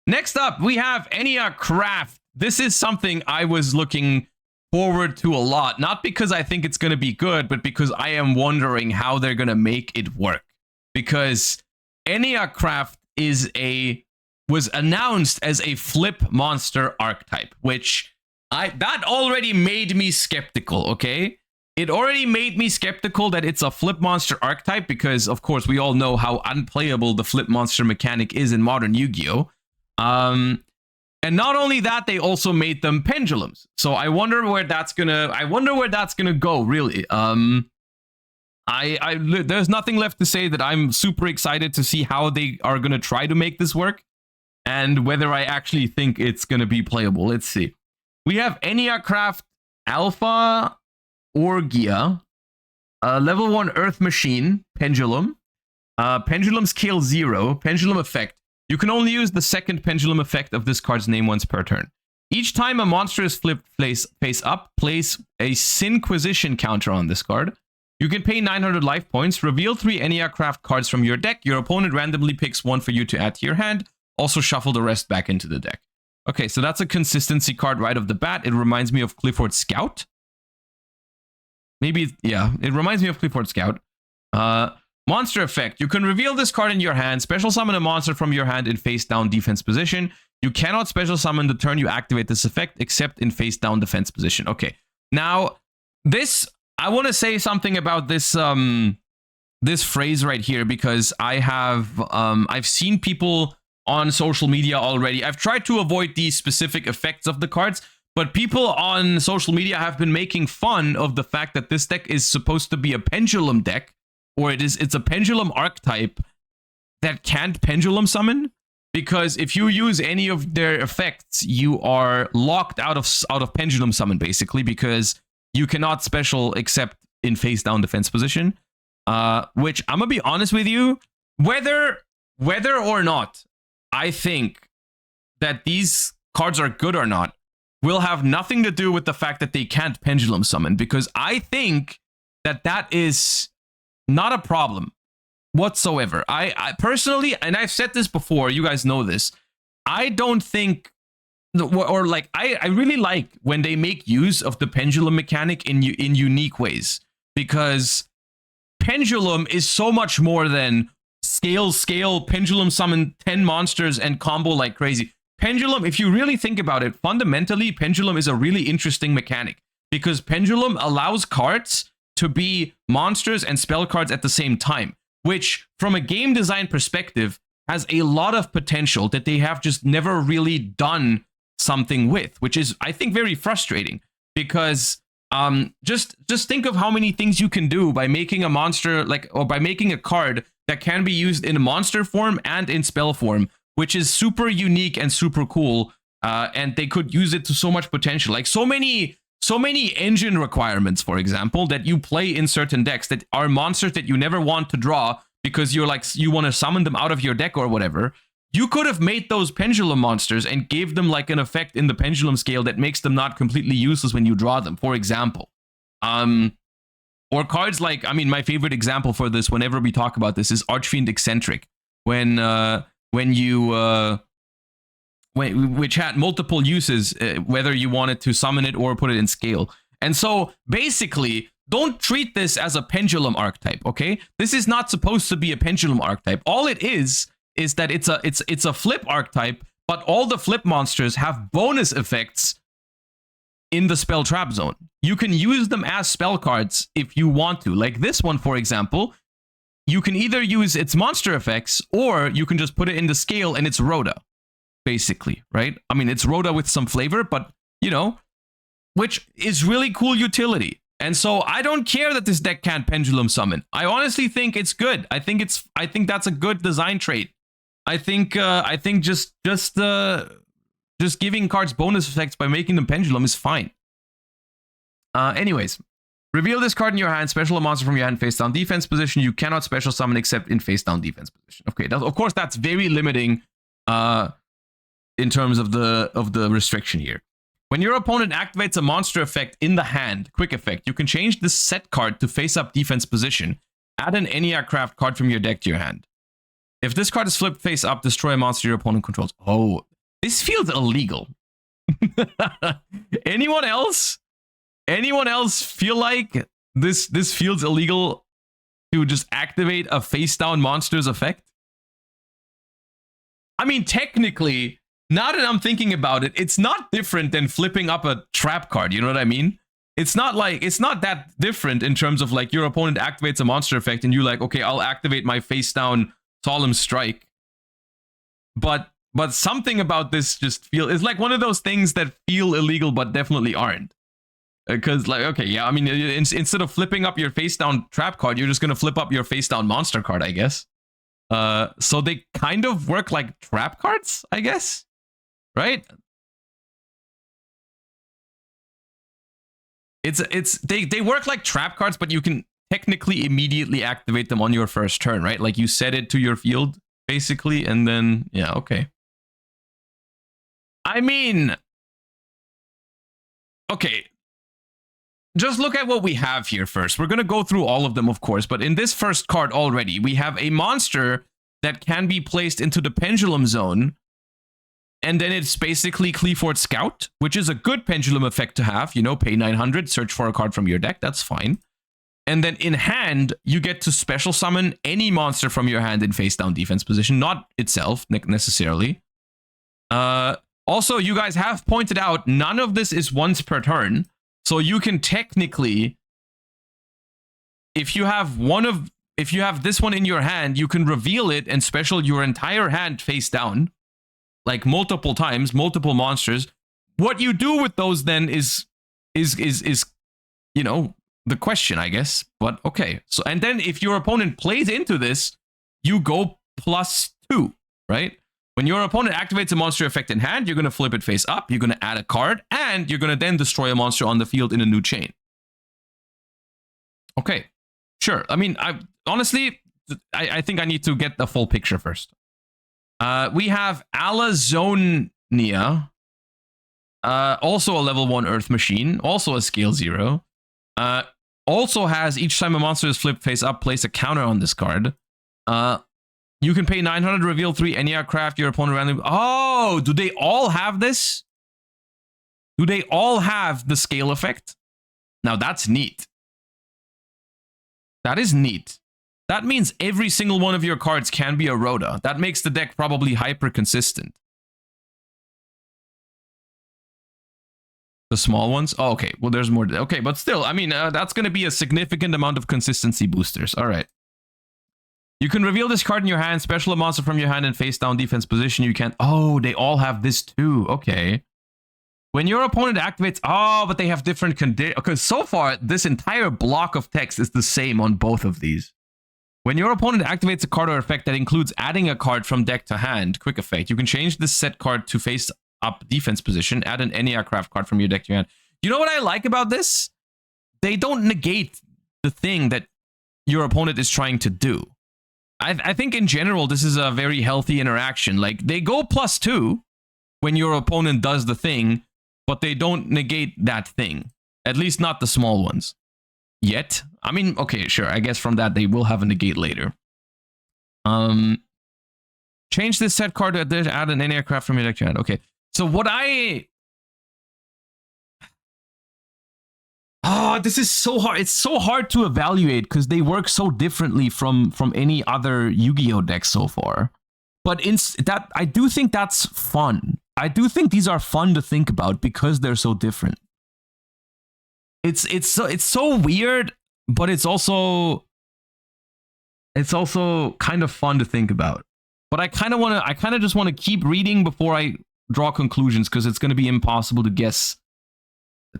Next up, we have Enneacrafts. This is something I was looking forward to a lot, not because I think it's going to be good, but because I am wondering how they're going to make it work. Because Enneacrafts was announced as a flip monster archetype, which that already made me skeptical, okay? It already made me skeptical that it's a flip monster archetype because, of course, we all know how unplayable the flip monster mechanic is in modern Yu-Gi-Oh! And not only that, they also made them pendulums. So I wonder where that's gonna go, really. There's nothing left to say that I'm super excited to see how they are gonna try to make this work and whether I actually think it's gonna be playable. Let's see. We have Enneacraft Alpha Orgia, level 1 Earth Machine, Pendulum. Pendulum scale 0, Pendulum effect. You can only use the second pendulum effect of this card's name once per turn. Each time a monster is flipped face up, place a Sinquisition counter on this card. You can pay 900 life points, reveal 3 Enneacraft cards from your deck. Your opponent randomly picks one for you to add to your hand. Also shuffle the rest back into the deck. Okay, so that's a consistency card right off the bat. It reminds me of Clifford Scout. Maybe, yeah, it reminds me of Clifford Scout. Monster effect. You can reveal this card in your hand, special summon a monster from your hand in face down defense position. You cannot special summon the turn you activate this effect except in face down defense position. Okay. Now, I want to say something about this this phrase right here because I've seen people on social media already. I've tried to avoid these specific effects of the cards, but people on social media have been making fun of the fact that this deck is supposed to be a pendulum deck, or it's a pendulum archetype that can't pendulum summon, because if you use any of their effects, you are locked out of pendulum summon, basically, because you cannot special except in face down defense position. Which I'm gonna be honest with you, whether or not I think that these cards are good or not will have nothing to do with the fact that they can't pendulum summon, because I think that is not a problem whatsoever. I personally, and I've said this before, you guys know this, I don't think, or like, I really like when they make use of the pendulum mechanic in unique ways, because pendulum is so much more than scale, pendulum summon 10 monsters and combo like crazy. Pendulum, if you really think about it, fundamentally, pendulum is a really interesting mechanic, because pendulum allows cards to be monsters and spell cards at the same time, which from a game design perspective has a lot of potential that they have just never really done something with, which is, I think, very frustrating, because just think of how many things you can do by making a monster, or by making a card that can be used in monster form and in spell form, which is super unique and super cool, and they could use it to so much potential. Like so many engine requirements, for example, that you play in certain decks that are monsters that you never want to draw because you want to summon them out of your deck or whatever. You could have made those pendulum monsters and gave them like an effect in the pendulum scale that makes them not completely useless when you draw them, for example. Or cards like, I mean, my favorite example for this whenever we talk about this is Archfiend Eccentric, which had multiple uses, whether you wanted to summon it or put it in scale. And so basically, don't treat this as a pendulum archetype, okay? This is not supposed to be a pendulum archetype. All it is that it's a flip archetype, but all the flip monsters have bonus effects in the spell trap zone. You can use them as spell cards if you want to. Like this one, for example, you can either use its monster effects or you can just put it in the scale and it's Rhoda, basically, right? I mean, it's Rhoda with some flavor, but, you know, which is really cool utility. And so I don't care that this deck can't pendulum summon. I honestly think it's good. I think that's a good design trait. I think just giving cards bonus effects by making them pendulum is fine. Anyways, reveal this card in your hand, special a monster from your hand face down defense position. You cannot special summon except in face down defense position. Okay, of course that's very limiting in terms of the restriction here. When your opponent activates a monster effect in the hand, quick effect, you can change this set card to face up defense position. Add an Enneacraft card from your deck to your hand. If this card is flipped face up, destroy a monster your opponent controls. Oh, This feels illegal. Anyone else? Anyone else feel like this feels illegal to just activate a face down monster's effect? I mean, technically, now that I'm thinking about it, it's not different than flipping up a trap card. You know what I mean? It's not that different in terms of like your opponent activates a monster effect and you're like, okay, I'll activate my face down Solemn Strike. But something about this just it's like one of those things that feel illegal but definitely aren't. Because like, okay, yeah, I mean, instead of flipping up your face down trap card, you're just gonna flip up your face down monster card, I guess. So they kind of work like trap cards, I guess, right? They work like trap cards, but you can technically immediately activate them on your first turn, right? Like you set it to your field basically, and then yeah, okay. I mean, okay. Just look at what we have here first. We're going to go through all of them, of course, but in this first card already, we have a monster that can be placed into the Pendulum Zone, and then it's basically Qliphort Scout, which is a good pendulum effect to have. You know, pay 900, search for a card from your deck, that's fine. And then in hand, you get to special summon any monster from your hand in face down defense position, not itself necessarily. Also, you guys have pointed out, none of this is once per turn. So you can technically, if you have this one in your hand, you can reveal it and special your entire hand face down, like multiple times, multiple monsters. What you do with those then is you know, the question, I guess. But okay. So and then if your opponent plays into this, you go +2, right? When your opponent activates a monster effect in hand, you're going to flip it face up, you're going to add a card, and you're going to then destroy a monster on the field in a new chain. Okay, sure. I mean, honestly, I think I need to get the full picture first. We have Alazonia, also a level 1 Earth Machine, also a scale 0. Also has, each time a monster is flipped face up, place a counter on this card. You can pay 900, reveal 3 Enneacraft, your opponent randomly. Oh, do they all have this? Do they all have the scale effect? Now that's neat. That is neat. That means every single one of your cards can be a Rhoda. That makes the deck probably hyper consistent. The small ones? Oh, okay. Well, there's more. Okay, but still, I mean, that's going to be a significant amount of consistency boosters. All right. You can reveal this card in your hand, special a monster from your hand in face down defense position. You can't. Oh, they all have this too. Okay. When your opponent activates. Oh, but they have different conditions. Because so far, this entire block of text is the same on both of these. When your opponent activates a card or effect that includes adding a card from deck to hand, quick effect, you can change this set card to face up defense position, add an Enneacraft card from your deck to your hand. You know what I like about this? They don't negate the thing that your opponent is trying to do. I think in general, this is a very healthy interaction. Like, they go +2 when your opponent does the thing, but they don't negate that thing. At least not the small ones. Yet. I mean, okay, sure. I guess from that, they will have a negate later. Change this set card to add an Enneacraft from your deck to your hand. Okay. So what I... Oh, this is so hard. It's so hard to evaluate because they work so differently from any other Yu-Gi-Oh deck so far. But I do think that's fun. I do think these are fun to think about because they're so different. It's so weird, but it's also kind of fun to think about. But I kind of just want to keep reading before I draw conclusions because it's going to be impossible to guess.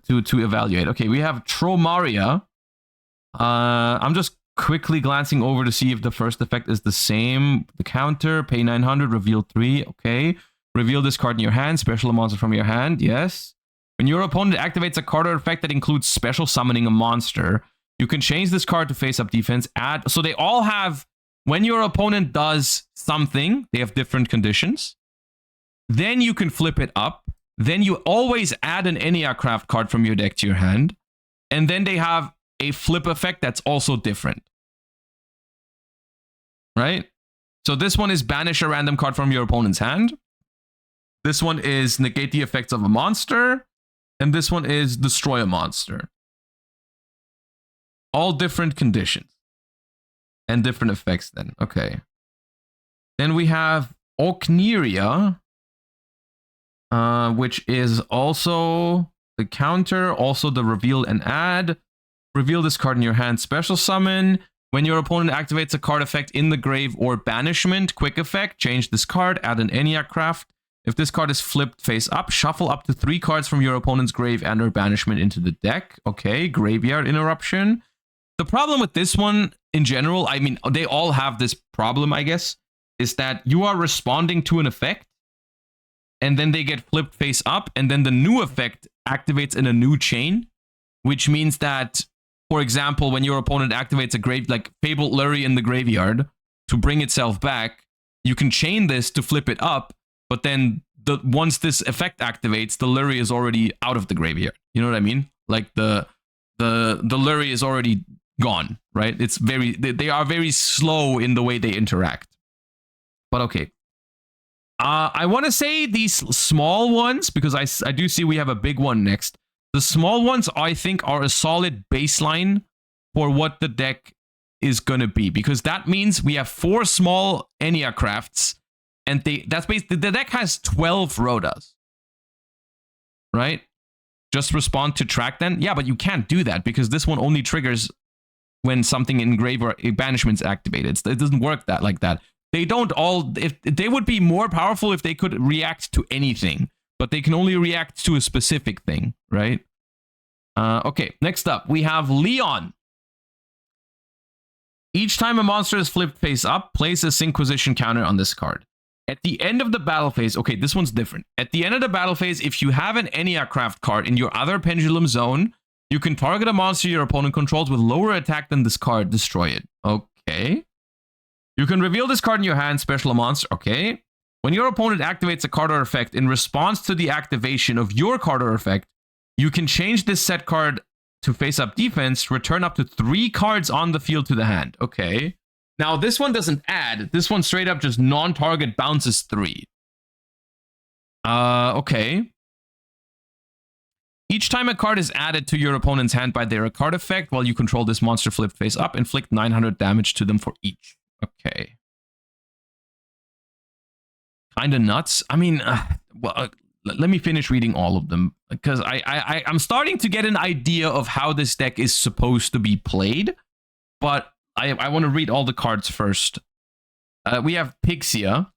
To evaluate. Okay, we have Tromaria. I'm just quickly glancing over to see if the first effect is the same. The counter, pay 900, reveal 3. Okay. Reveal this card in your hand, special a monster from your hand. Yes. When your opponent activates a card or effect that includes special summoning a monster, you can change this card to face up defense. So they all have, when your opponent does something, they have different conditions. Then you can flip it up. Then you always add an Enneacraft card from your deck to your hand. And then they have a flip effect that's also different. Right? So this one is banish a random card from your opponent's hand. This one is negate the effects of a monster. And this one is destroy a monster. All different conditions. And different effects then. Okay. Then we have Okneria, which is also the counter, also the reveal and add. Reveal this card in your hand, special summon. When your opponent activates a card effect in the grave or banishment, quick effect, change this card, add an Enneacraft. If this card is flipped face up, shuffle up to 3 cards from your opponent's grave and or banishment into the deck. Okay, graveyard interruption. The problem with this one in general, I mean, they all have this problem, I guess, is that you are responding to an effect and then they get flipped face up and then the new effect activates in a new chain, which means that, for example, when your opponent activates a grave, like Fabled Lurry in the graveyard to bring itself back, you can chain this to flip it up, but then once this effect activates, the Lurry is already out of the graveyard. You know what I mean? Like the Lurry is already gone, right? It's they are very slow in the way they interact. But okay. I want to say these small ones, because I do see we have a big one next. The small ones, I think, are a solid baseline for what the deck is going to be, because that means we have 4 small Enneacrafts, and that's basically, the deck has 12 Rhodas, right? Just respond to track then? Yeah, but you can't do that, because this one only triggers when something in grave or banishment is activated. It doesn't work like that. They don't all, if they would be more powerful if they could react to anything, but they can only react to a specific thing, right? Okay, next up, we have Leon. Each time a monster is flipped face up, place a Syncquisition counter on this card. At the end of the battle phase, okay, this one's different. At the end of the battle phase, if you have an Enneacraft card in your other Pendulum zone, you can target a monster your opponent controls with lower attack than this card, destroy it. Okay. You can reveal this card in your hand, special a monster. Okay. When your opponent activates a card or effect in response to the activation of your card or effect, you can change this set card to face up defense, return up to 3 cards on the field to the hand. Okay. Now, this one doesn't add. This one straight up just non-target bounces 3. Okay. Each time a card is added to your opponent's hand by their card effect, while you control this monster flipped face up, inflict 900 damage to them for each. Okay. Kinda nuts. I mean, let me finish reading all of them, because I'm starting to get an idea of how this deck is supposed to be played, but I want to read all the cards first. We have Pixia.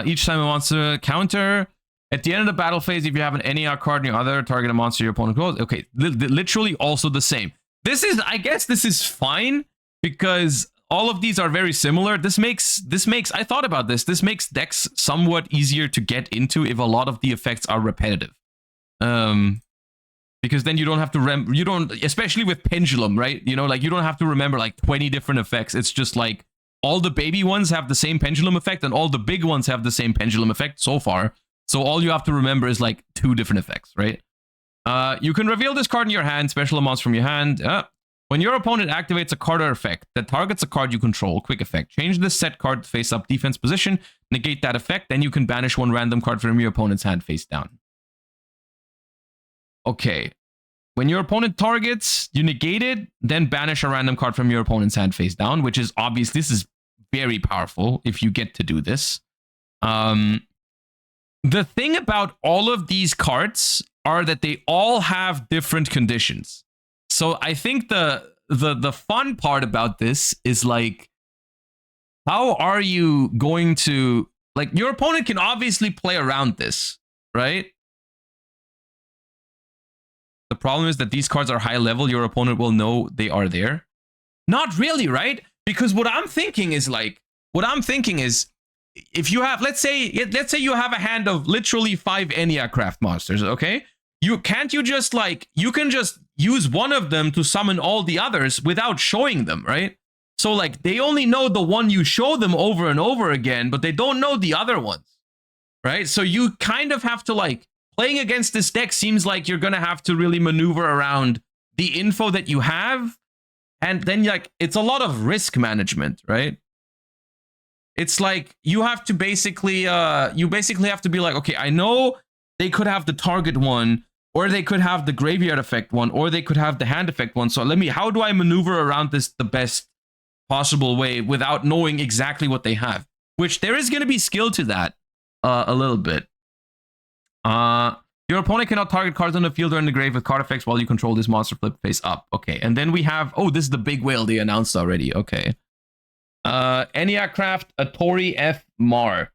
Each time a monster counter. At the end of the battle phase, if you have an Ennea card in your other, target a monster your opponent goes. Okay, literally also the same. This is, I guess this is fine, because all of these are very similar. This makes, I thought about this. This makes decks somewhat easier to get into if a lot of the effects are repetitive. Because then you don't have to especially with Pendulum, right? You know, like you don't have to remember like 20 different effects. It's just like all the baby ones have the same Pendulum effect and all the big ones have the same Pendulum effect so far. So all you have to remember is like 2 different effects, right? You can reveal this card in your hand, special a monster from your hand. When your opponent activates a card or effect that targets a card you control, quick effect, change this set card to face up defense position, negate that effect, then you can banish 1 random card from your opponent's hand face down. Okay. When your opponent targets, you negate it, then banish a random card from your opponent's hand face down, which is obvious. This is very powerful if you get to do this. The thing about all of these cards are that they all have different conditions. So I think the fun part about this is like, how are you going to, like, your opponent can obviously play around this, right? The problem is that these cards are high level. Your opponent will know they are there. Not really, right? Because what I'm thinking is if you have, let's say you have a hand of literally 5 Enneacraft monsters, okay? You can just use one of them to summon all the others without showing them, right? So like they only know the one you show them over and over again, but they don't know the other ones, right? So you kind of have to, like, playing against this deck seems like you're going to have to really maneuver around the info that you have. And then, like, it's a lot of risk management, right? It's like you have to basically have to be like, okay, I know they could have the target one, or they could have the graveyard effect one, or they could have the hand effect one. So how do I maneuver around this the best possible way without knowing exactly what they have? Which there is going to be skill to that a little bit. Your opponent cannot target cards on the field or in the grave with card effects while you control this monster flip face up. Okay, and then we have, oh, this is the big whale they announced already. Okay. Enneacraft Atori F. Mar.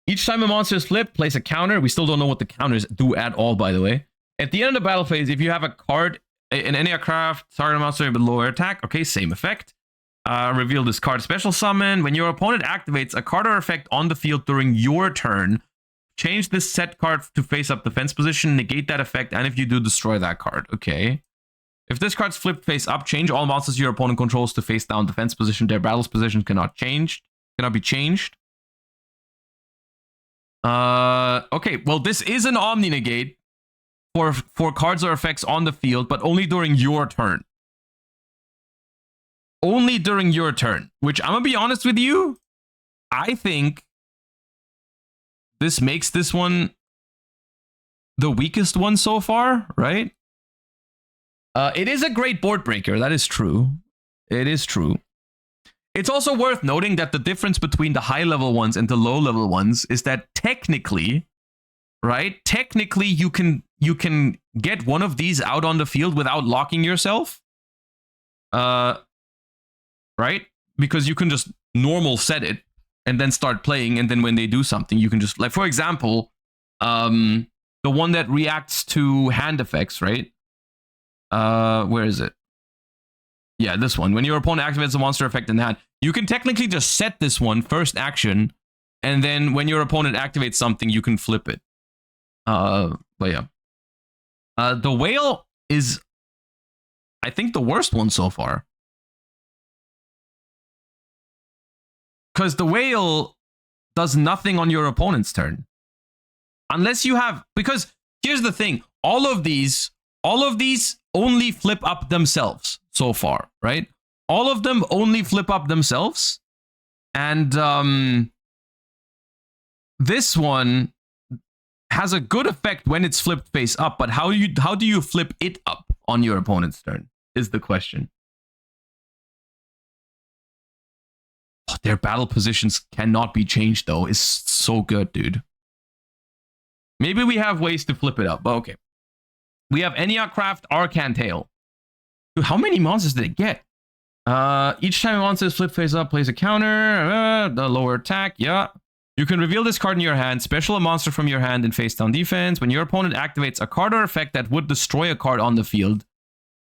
Each time a monster is flipped, place a counter. We still don't know what the counters do at all, by the way. At the end of the battle phase, if you have a card, an Enneacraft, target monster with lower attack, okay, same effect. Reveal this card special summon. When your opponent activates a card or effect on the field during your turn, change this set card to face up defense position, negate that effect, and if you do, destroy that card. Okay. If this card's flipped face up, change all monsters your opponent controls to face down defense position. Their battle's position cannot be changed. Okay, well, this is an Omni negate for cards or effects on the field, but only during your turn. Only during your turn, which I'm gonna be honest with you, I think this makes this one the weakest one so far, right? It is a great board breaker. That is true. It is true. It's also worth noting that the difference between the high level ones and the low level ones is that technically, right? Technically, you can get one of these out on the field without locking yourself. Right? Because you can just normal set it and then start playing, and then when they do something, you can just, like, for example, the one that reacts to hand effects, right? Where is it? Yeah, this one. When your opponent activates a monster effect in the hand, you can technically just set this one first action, and then when your opponent activates something, you can flip it. But yeah. The whale is, I think, the worst one so far. Because the whale does nothing on your opponent's turn. Unless you have, because here's the thing, all of these only flip up themselves so far, right? All of them only flip up themselves. And this one has a good effect when it's flipped face up, but how do you flip it up on your opponent's turn is the question. Oh, their battle positions cannot be changed though. It's so good, dude. Maybe we have ways to flip it up, but okay. We have Enneacraft Arcan Tail. Dude, how many monsters did it get? Each time a monster is flipped face up, place a counter. The lower attack, yeah. You can reveal this card in your hand, special a monster from your hand in face down defense. When your opponent activates a card or effect that would destroy a card on the field,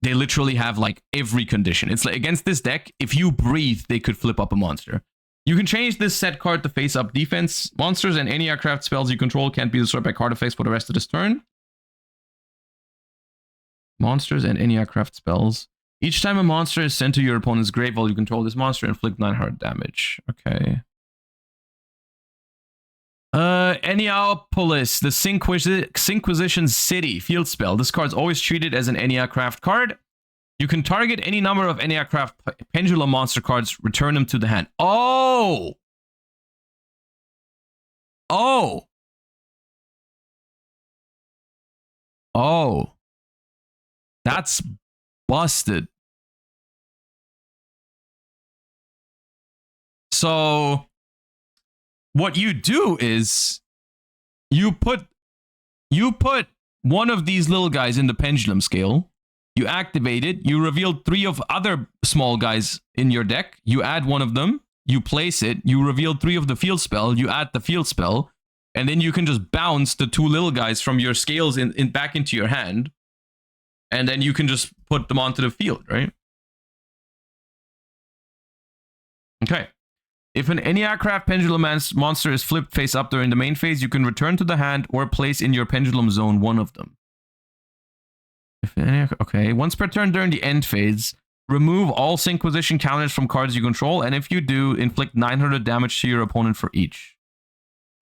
they literally have like every condition. It's like against this deck, if you breathe, they could flip up a monster. You can change this set card to face up defense. Monsters and Enneacraft spells you control can't be destroyed by card effects for the rest of this turn. Monsters and Enneacraft spells. Each time a monster is sent to your opponent's grave while you control this monster, inflict 900 damage. Okay. Enneapolis, the Synquisition City field spell. This card's always treated as an Enneacraft card. You can target any number of Enneacraft pendulum monster cards, return them to the hand. Oh! Oh! Oh. That's busted. So what you do is you put one of these little guys in the pendulum scale, you activate it, you reveal 3 of other small guys in your deck, you add one of them, you place it, you reveal 3 of the field spell, you add the field spell, and then you can just bounce the 2 little guys from your scales in back into your hand, and then you can just put them onto the field, right? Okay. If an Enneacraft Pendulum monster is flipped face up during the main phase, you can return to the hand or place in your pendulum zone one of them. Okay, once per turn during the end phase, remove all Synquisition counters from cards you control, and if you do, inflict 900 damage to your opponent for each.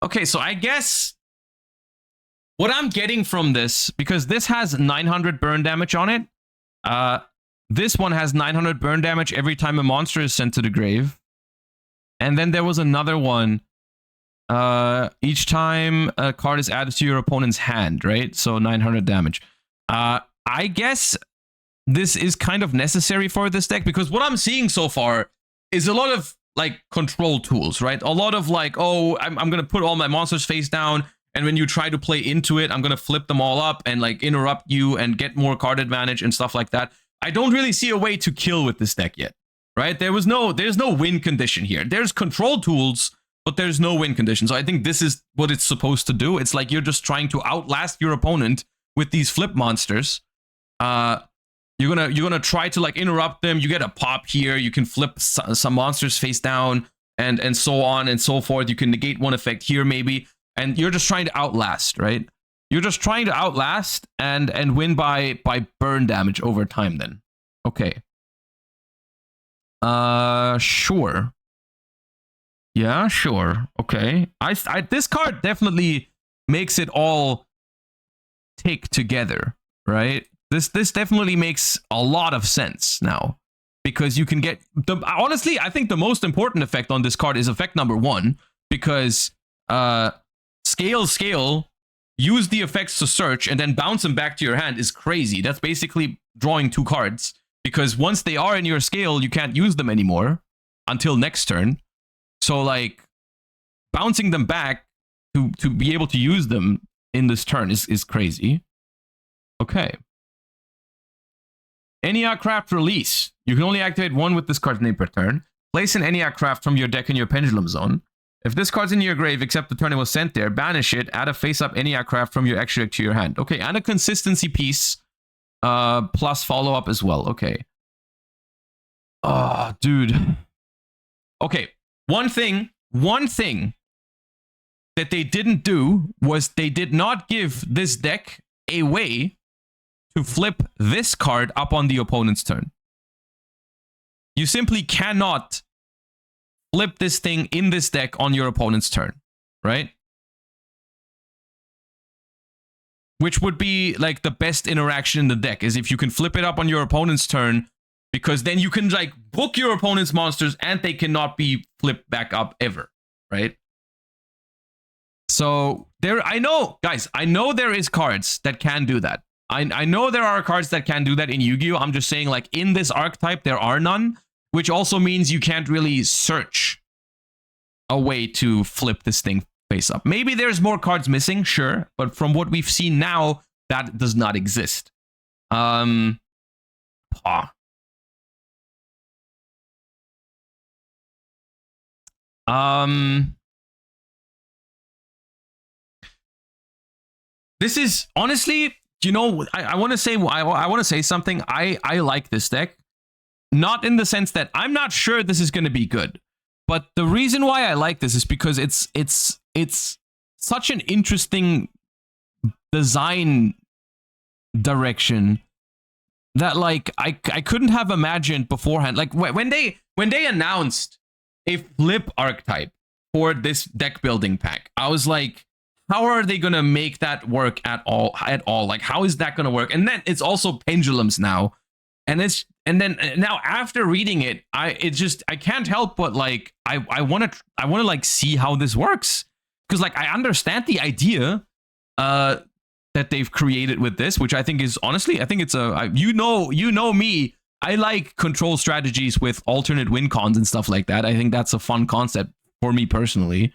Okay, so I guess what I'm getting from this, because this has 900 burn damage on it, this one has 900 burn damage every time a monster is sent to the grave. And then there was another one. Each time a card is added to your opponent's hand, right? So 900 damage. I guess this is kind of necessary for this deck because what I'm seeing so far is a lot of like control tools, right? A lot of like, oh, I'm going to put all my monsters face down. And when you try to play into it, I'm going to flip them all up and like interrupt you and get more card advantage and stuff like that. I don't really see a way to kill with this deck yet, right? There's no win condition here. There's control tools, but there's no win condition. So I think this is what it's supposed to do. It's like you're just trying to outlast your opponent with these flip monsters. You're gonna try to like interrupt them. You get a pop here. You can flip some monsters face down and so on and so forth. You can negate one effect here maybe, and you're just trying to outlast, right? You're just trying to outlast and win by burn damage over time. Then, okay. Sure. Yeah, sure. Okay. I this card definitely makes it all take together, right? This definitely makes a lot of sense now because you can get honestly, I think the most important effect on this card is effect number 1 because scale, use the effects to search and then bounce them back to your hand is crazy. That's basically drawing 2 cards because once they are in your scale, you can't use them anymore until next turn. So like bouncing them back to be able to use them in this turn is crazy. Okay. Enneacraft release. You can only activate 1 with this card's name per turn. Place an Enneacraft from your deck in your pendulum zone. If this card's in your grave except the turn it was sent there, banish it. Add a face-up Enneacraft from your extra deck to your hand. Okay, and a consistency piece plus follow-up as well. Okay. Oh, dude. Okay. One thing that they didn't do was they did not give this deck a way to flip this card up on the opponent's turn. You simply cannot flip this thing in this deck on your opponent's turn, right? Which would be like the best interaction in the deck is if you can flip it up on your opponent's turn, because then you can like book your opponent's monsters and they cannot be flipped back up ever, right? So there, I know, guys, I know there is cards that can do that. I know there are cards that can do that in Yu-Gi-Oh! I'm just saying like in this archetype, there are none, which also means you can't really search a way to flip this thing face up. Maybe there's more cards missing, sure, but from what we've seen now, that does not exist. This is honestly, you know, I want to say I want to say something. I like this deck, not in the sense that I'm not sure this is going to be good, but the reason why I like this is because it's such an interesting design direction that like I couldn't have imagined beforehand. Like when they announced a flip archetype for this deck building pack, I was like, how are they gonna make that work at all? Like, how is that gonna work? And then it's also pendulums now, and then now after reading it, I can't help but like I want to like see how this works, because like I understand the idea that they've created with this, which I think is honestly, I think it's you know me, I like control strategies with alternate win cons and stuff like that. I think that's a fun concept for me personally.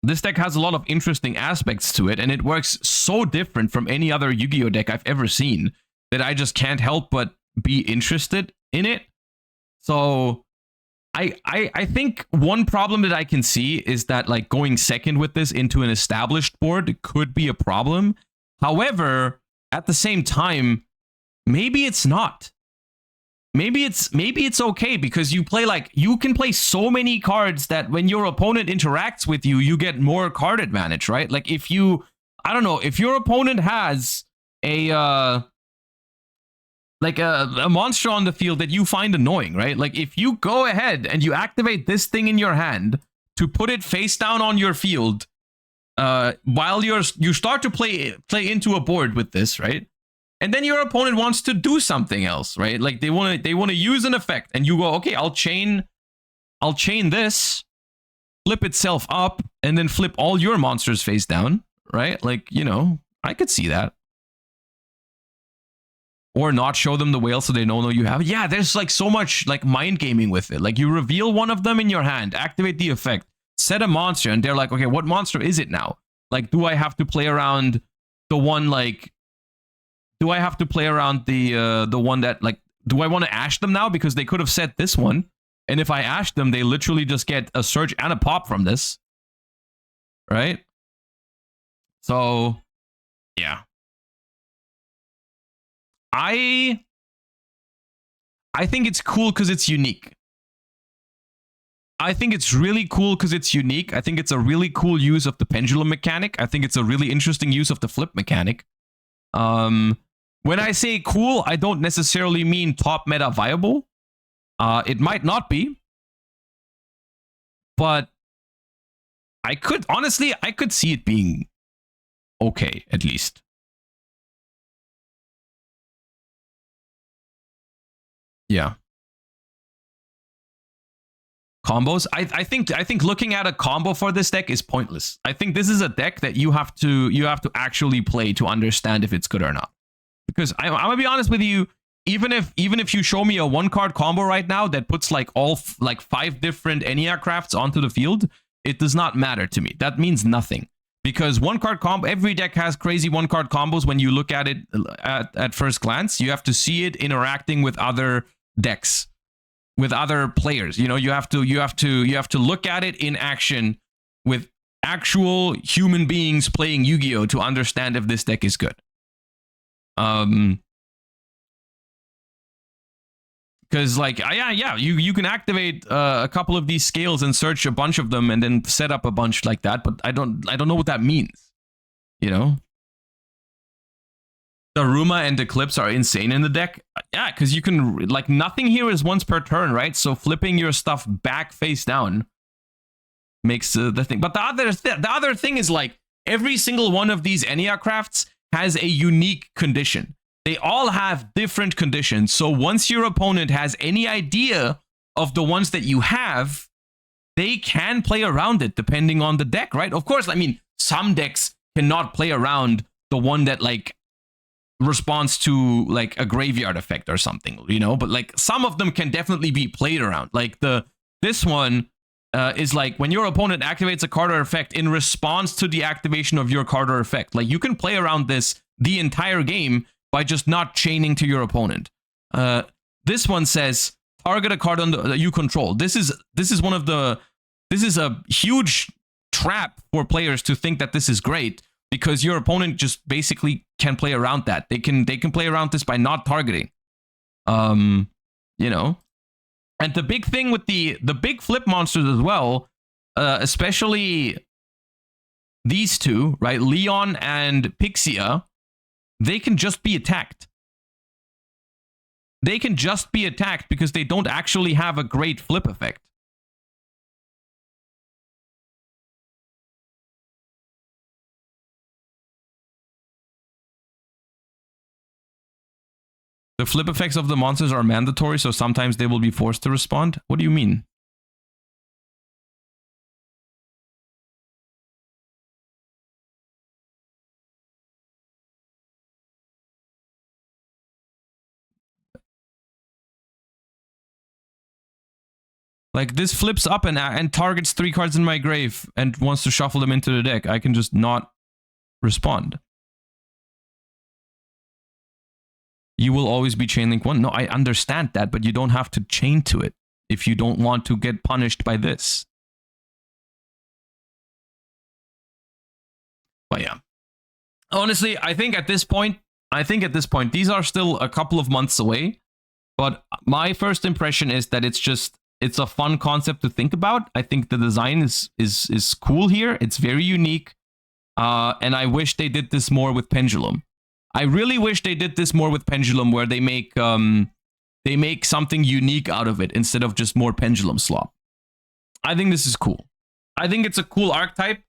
This deck has a lot of interesting aspects to it, and it works so different from any other Yu-Gi-Oh deck I've ever seen that I just can't help but be interested in it. So I think one problem that I can see is that like going second with this into an established board could be a problem. However, at the same time, maybe it's not. Maybe it's okay, because you can play so many cards that when your opponent interacts with you, you get more card advantage, right? Like if you, I don't know, if your opponent has a monster on the field that you find annoying, right? Like if you go ahead and you activate this thing in your hand to put it face down on your field, while you start to play into a board with this, right? And then your opponent wants to do something else, right? Like they want to use an effect, and you go, okay, I'll chain I'll chain this, flip itself up, and then flip all your monsters face down, right? Like, you know, I could see that. Or not show them the whale so they don't know you have it. Yeah, there's like so much like mind gaming with it. Like you reveal one of them in your hand, activate the effect, set a monster, and they're like, okay, what monster is it now? Like, do I have to play around the one like? Do I have to play around the one that like? Do I want to ash them now because they could have set this one? And if I ash them, they literally just get a surge and a pop from this, right? So, yeah. I think it's cool because it's unique. I think it's really cool because it's unique. I think it's a really cool use of the pendulum mechanic. I think it's a really interesting use of the flip mechanic. When I say cool, I don't necessarily mean top meta viable. It might not be. But I could, honestly, I could see it being okay, at least. Yeah. Combos. I think looking at a combo for this deck is pointless. I think this is a deck that you have to actually play to understand if it's good or not. Because I'm gonna be honest with you, even if you show me a 1-card combo right now that puts like all 5 different Enneacrafts onto the field, it does not matter to me. That means nothing. Because 1-card combo, every deck has crazy 1-card combos when you look at it at first glance. You have to see it interacting with other decks, with other players. You know, you have to look at it in action with actual human beings playing Yu-Gi-Oh to understand if this deck is good. Because like yeah, you can activate a couple of these scales and search a bunch of them and then set up a bunch like that, but I don't know what that means. You know, the Ruma and Eclipse are insane in the deck. Yeah, because you can like nothing here is once per turn, right? So flipping your stuff back face down makes the thing. But the other thing is like every single one of these Enneacrafts has a unique condition. They all have different conditions. So once your opponent has any idea of the ones that you have, they can play around it depending on the deck, right? Of course, I mean, some decks cannot play around the one that like responds to like a graveyard effect or something, you know, but like some of them can definitely be played around. Like this one is like when your opponent activates a card or effect in response to the activation of your card or effect. Like you can play around this the entire game by just not chaining to your opponent. This one says target a card on that you control. This is a huge trap for players to think that this is great because your opponent just basically can play around that. They can play around this by not targeting. You know. And the big thing with the big flip monsters as well, especially these two, right? Leon and Pixia, they can just be attacked. They can just be attacked because they don't actually have a great flip effect. The flip effects of the monsters are mandatory, so sometimes they will be forced to respond. What do you mean? Like this flips up and targets 3 cards in my grave and wants to shuffle them into the deck. I can just not respond. You will always be chain link 1. No, I understand that, but you don't have to chain to it if you don't want to get punished by this. But yeah. Honestly, I think at this point, these are still a couple of months away. But my first impression is that it's a fun concept to think about. I think the design is cool here. It's very unique. And I wish they did this more with Pendulum. I really wish they did this more with Pendulum, where they make something unique out of it instead of just more Pendulum slop. I think this is cool. I think it's a cool archetype.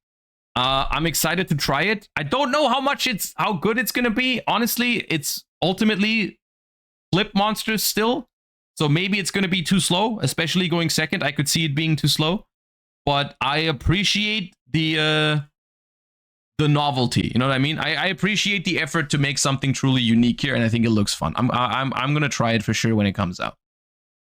I'm excited to try it. I don't know how good it's gonna be. Honestly, it's ultimately flip monsters still. So maybe it's going to be too slow, especially going second. I could see it being too slow, but I appreciate the novelty. You know what I mean? I appreciate the effort to make something truly unique here, and I think it looks fun. I'm going to try it for sure when it comes out.